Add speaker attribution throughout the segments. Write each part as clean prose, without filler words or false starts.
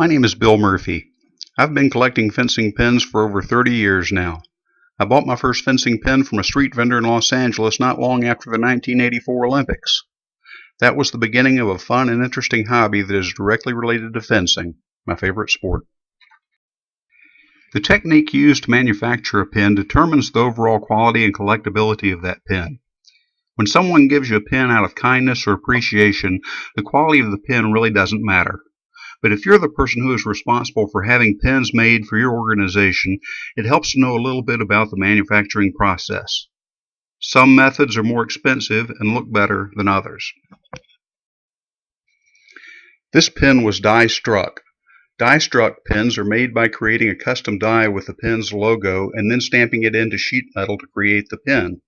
Speaker 1: My name is Bill Murphy. I've been collecting fencing pins for over 30 years now. I bought my first fencing pin from a street vendor in Los Angeles not long after the 1984 Olympics. That was the beginning of a fun and interesting hobby that is directly related to fencing, my favorite sport. The technique used to manufacture a pin determines the overall quality and collectability of that pin. When someone gives you a pin out of kindness or appreciation, the quality of the pin really doesn't matter. But if you're the person who is responsible for having pins made for your organization, it helps to know a little bit about the manufacturing process. Some methods are more expensive and look better than others. This pin was die struck. Die struck pins are made by creating a custom die with the pin's logo and then stamping it into sheet metal to create the pin.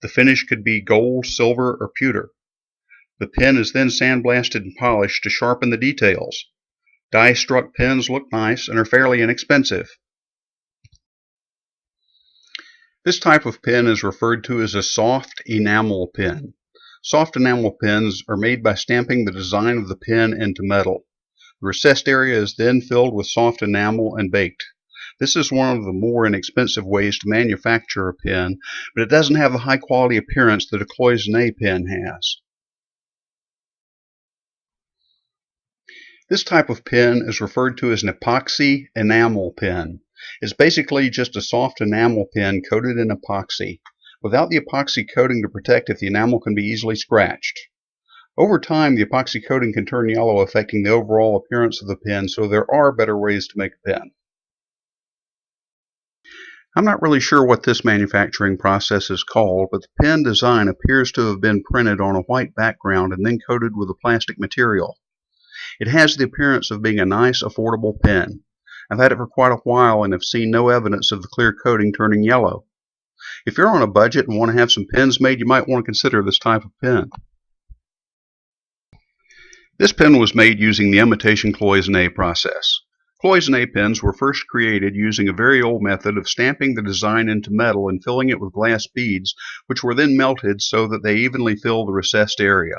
Speaker 1: The finish could be gold, silver, or pewter. The pin is then sandblasted and polished to sharpen the details. Die struck pins look nice and are fairly inexpensive. This type of pin is referred to as a soft enamel pin. Soft enamel pins are made by stamping the design of the pin into metal. The recessed area is then filled with soft enamel and baked. This is one of the more inexpensive ways to manufacture a pin, but it doesn't have the high quality appearance that a cloisonné pin has. This type of pin is referred to as an epoxy enamel pin. It's basically just a soft enamel pin coated in epoxy. Without the epoxy coating to protect it, the enamel can be easily scratched. Over time, the epoxy coating can turn yellow, affecting the overall appearance of the pin, so there are better ways to make a pin. I'm not really sure what this manufacturing process is called, but the pin design appears to have been printed on a white background and then coated with a plastic material. It has the appearance of being a nice, affordable pin. I've had it for quite a while and have seen no evidence of the clear coating turning yellow. If you're on a budget and want to have some pins made, you might want to consider this type of pin. This pin was made using the imitation cloisonné process. Cloisonné pins were first created using a very old method of stamping the design into metal and filling it with glass beads, which were then melted so that they evenly fill the recessed area.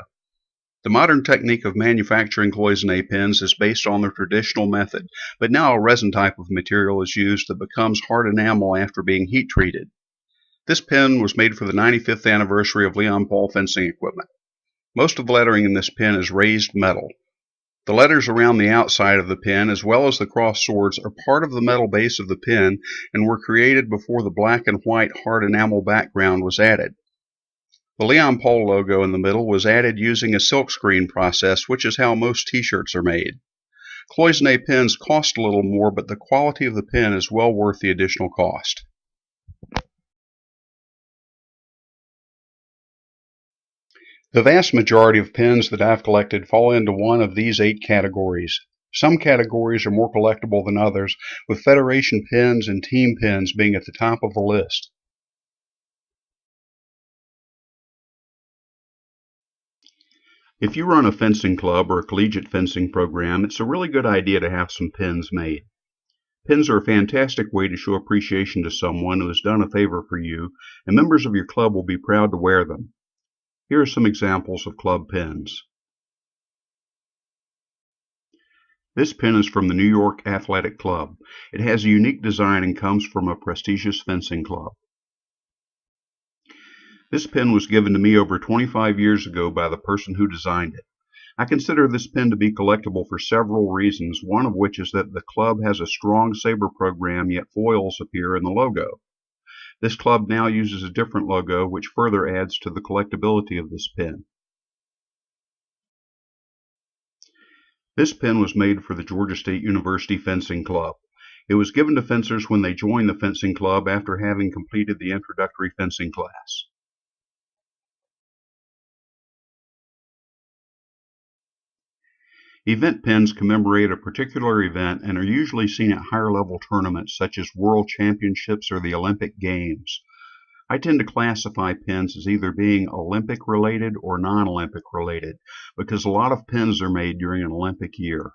Speaker 1: The modern technique of manufacturing cloisonné pins is based on the traditional method, but now a resin type of material is used that becomes hard enamel after being heat treated. This pin was made for the 95th anniversary of Leon Paul fencing equipment. Most of the lettering in this pin is raised metal. The letters around the outside of the pin, as well as the cross swords, are part of the metal base of the pin and were created before the black and white hard enamel background was added. The Leon Paul logo in the middle was added using a silkscreen process, which is how most t-shirts are made. Cloisonné pins cost a little more, but the quality of the pin is well worth the additional cost. The vast majority of pins that I've collected fall into one of these 8 categories. Some categories are more collectible than others, with Federation pins and team pins being at the top of the list. If you run a fencing club or a collegiate fencing program, it's a really good idea to have some pins made. Pins are a fantastic way to show appreciation to someone who has done a favor for you, and members of your club will be proud to wear them. Here are some examples of club pins. This pin is from the New York Athletic Club. It has a unique design and comes from a prestigious fencing club. This pin was given to me over 25 years ago by the person who designed it. I consider this pin to be collectible for several reasons, one of which is that the club has a strong saber program, yet foils appear in the logo. This club now uses a different logo, which further adds to the collectability of this pin. This pin was made for the Georgia State University Fencing Club. It was given to fencers when they joined the fencing club after having completed the introductory fencing class. Event pins commemorate a particular event and are usually seen at higher level tournaments such as World Championships or the Olympic Games. I tend to classify pins as either being Olympic related or non-Olympic related because a lot of pins are made during an Olympic year.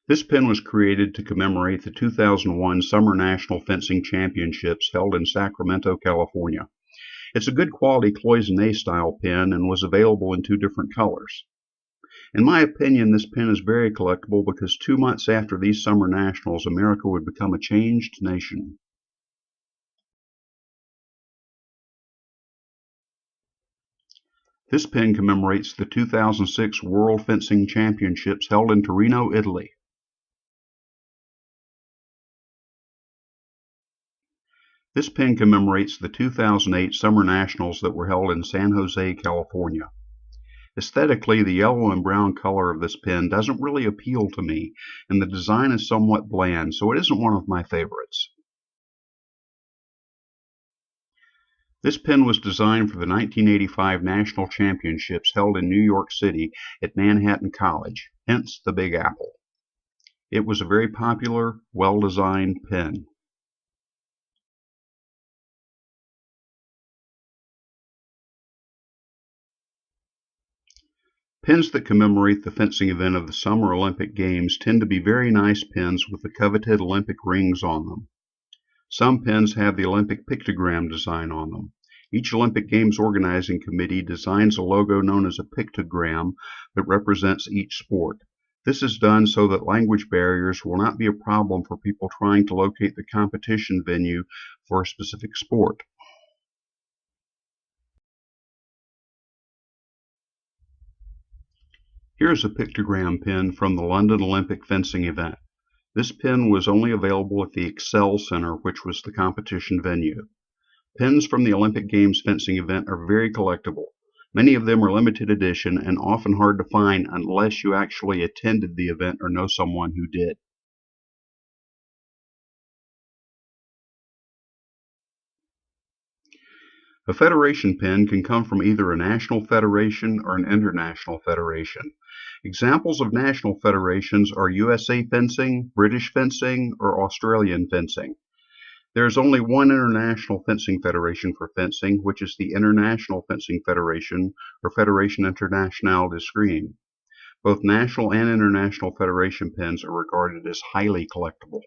Speaker 1: This pin was created to commemorate the 2001 Summer National Fencing Championships held in Sacramento, California. It's a good quality cloisonne style pen and was available in two different colors. In my opinion, this pen is very collectible because 2 months after these summer nationals, America would become a changed nation. This pen commemorates the 2006 World Fencing Championships held in Torino, Italy. This pen commemorates the 2008 Summer Nationals that were held in San Jose, California. Aesthetically, the yellow and brown color of this pen doesn't really appeal to me, and the design is somewhat bland, so it isn't one of my favorites. This pen was designed for the 1985 National Championships held in New York City at Manhattan College, hence the Big Apple. It was a very popular, well-designed pen. Pens that commemorate the fencing event of the Summer Olympic Games tend to be very nice pens with the coveted Olympic rings on them. Some pens have the Olympic pictogram design on them. Each Olympic Games organizing committee designs a logo known as a pictogram that represents each sport. This is done so that language barriers will not be a problem for people trying to locate the competition venue for a specific sport. Here is a pictogram pen from the London Olympic fencing event. This pen was only available at the Excel Center, which was the competition venue. Pens from the Olympic Games fencing event are very collectible. Many of them are limited edition and often hard to find unless you actually attended the event or know someone who did. A federation pen can come from either a national federation or an international federation. Examples of national federations are USA Fencing, British Fencing, or Australian Fencing. There is only one international fencing federation for fencing, which is the International Fencing Federation, or Fédération Internationale d'Escrime. Both national and international federation pens are regarded as highly collectible.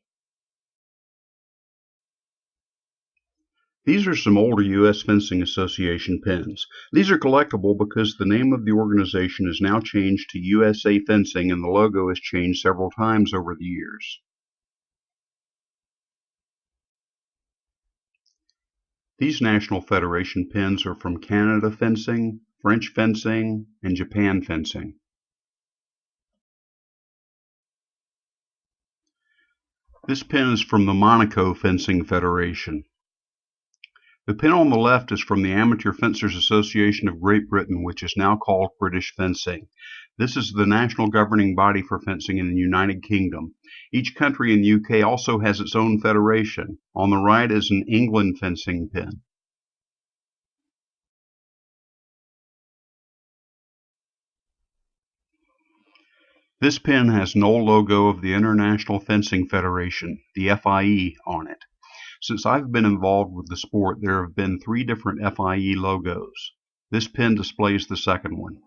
Speaker 1: These are some older U.S. Fencing Association pens. These are collectible because the name of the organization is now changed to USA Fencing and the logo has changed several times over the years. These National Federation pens are from Canada Fencing, French Fencing, and Japan Fencing. This pen is from the Monaco Fencing Federation. The pen on the left is from the Amateur Fencers Association of Great Britain, which is now called British Fencing. This is the national governing body for fencing in the United Kingdom. Each country in the UK also has its own federation. On the right is an England fencing pen. This pen has no logo of the International Fencing Federation, the FIE, on it. Since I've been involved with the sport, there have been 3 different FIE logos. This pen displays the second one.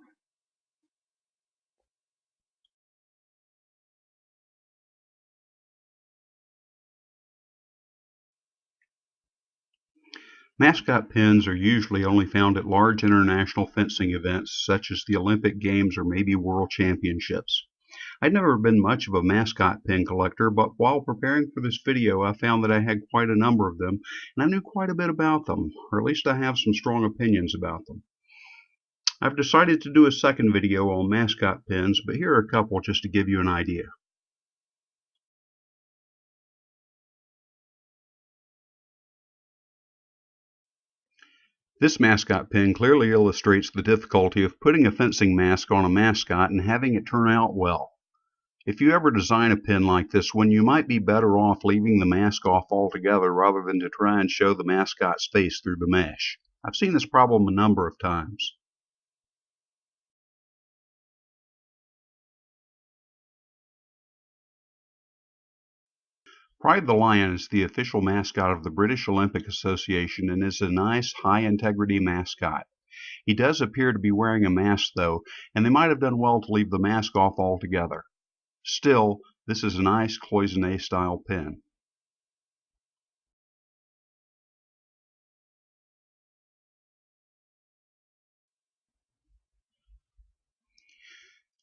Speaker 1: Mascot pens are usually only found at large international fencing events such as the Olympic Games or maybe World Championships. I'd never been much of a mascot pen collector, but while preparing for this video I found that I had quite a number of them, and I knew quite a bit about them, or at least I have some strong opinions about them. I've decided to do a second video on mascot pens, but here are a couple just to give you an idea. This mascot pen clearly illustrates the difficulty of putting a fencing mask on a mascot and having it turn out well. If you ever design a pen like this one, you might be better off leaving the mask off altogether rather than to try and show the mascot's face through the mesh. I've seen this problem a number of times. Pride the Lion is the official mascot of the British Olympic Association and is a nice, high-integrity mascot. He does appear to be wearing a mask, though, and they might have done well to leave the mask off altogether. Still, this is a nice cloisonne-style pen.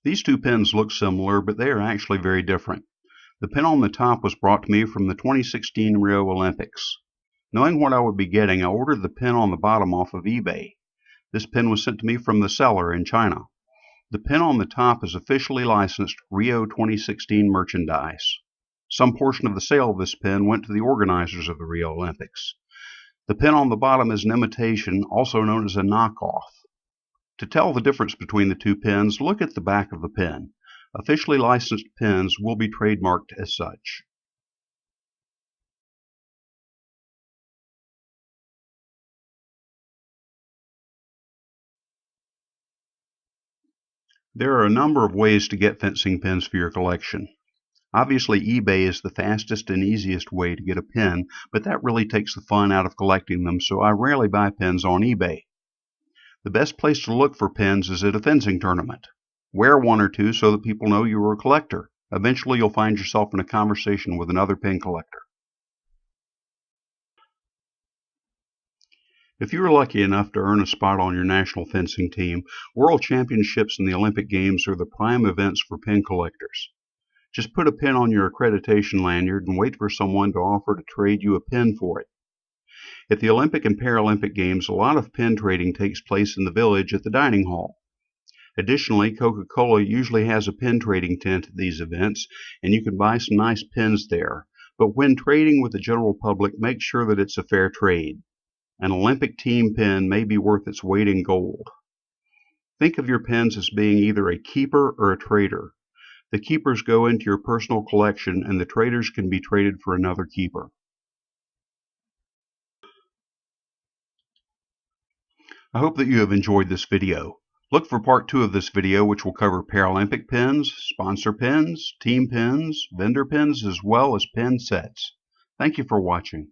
Speaker 1: These two pins look similar, but they are actually very different. The pin on the top was brought to me from the 2016 Rio Olympics. Knowing what I would be getting, I ordered the pin on the bottom off of eBay. This pin was sent to me from the seller in China. The pin on the top is officially licensed Rio 2016 merchandise. Some portion of the sale of this pin went to the organizers of the Rio Olympics. The pin on the bottom is an imitation, also known as a knockoff. To tell the difference between the two pins, look at the back of the pin. Officially licensed pins will be trademarked as such. There are a number of ways to get fencing pins for your collection. Obviously, eBay is the fastest and easiest way to get a pin, but that really takes the fun out of collecting them, so I rarely buy pins on eBay. The best place to look for pins is at a fencing tournament. Wear one or two so that people know you are a collector. Eventually, you'll find yourself in a conversation with another pin collector. If you are lucky enough to earn a spot on your national fencing team, World Championships and the Olympic Games are the prime events for pin collectors. Just put a pin on your accreditation lanyard and wait for someone to offer to trade you a pin for it. At the Olympic and Paralympic Games, a lot of pin trading takes place in the village at the dining hall. Additionally, Coca-Cola usually has a pin trading tent at these events, and you can buy some nice pins there. But when trading with the general public, make sure that it's a fair trade. An Olympic team pin may be worth its weight in gold. Think of your pins as being either a keeper or a trader. The keepers go into your personal collection, and the traders can be traded for another keeper. I hope that you have enjoyed this video. Look for part 2 of this video, which will cover Paralympic pins, sponsor pins, team pins, vendor pins, as well as pin sets. Thank you for watching.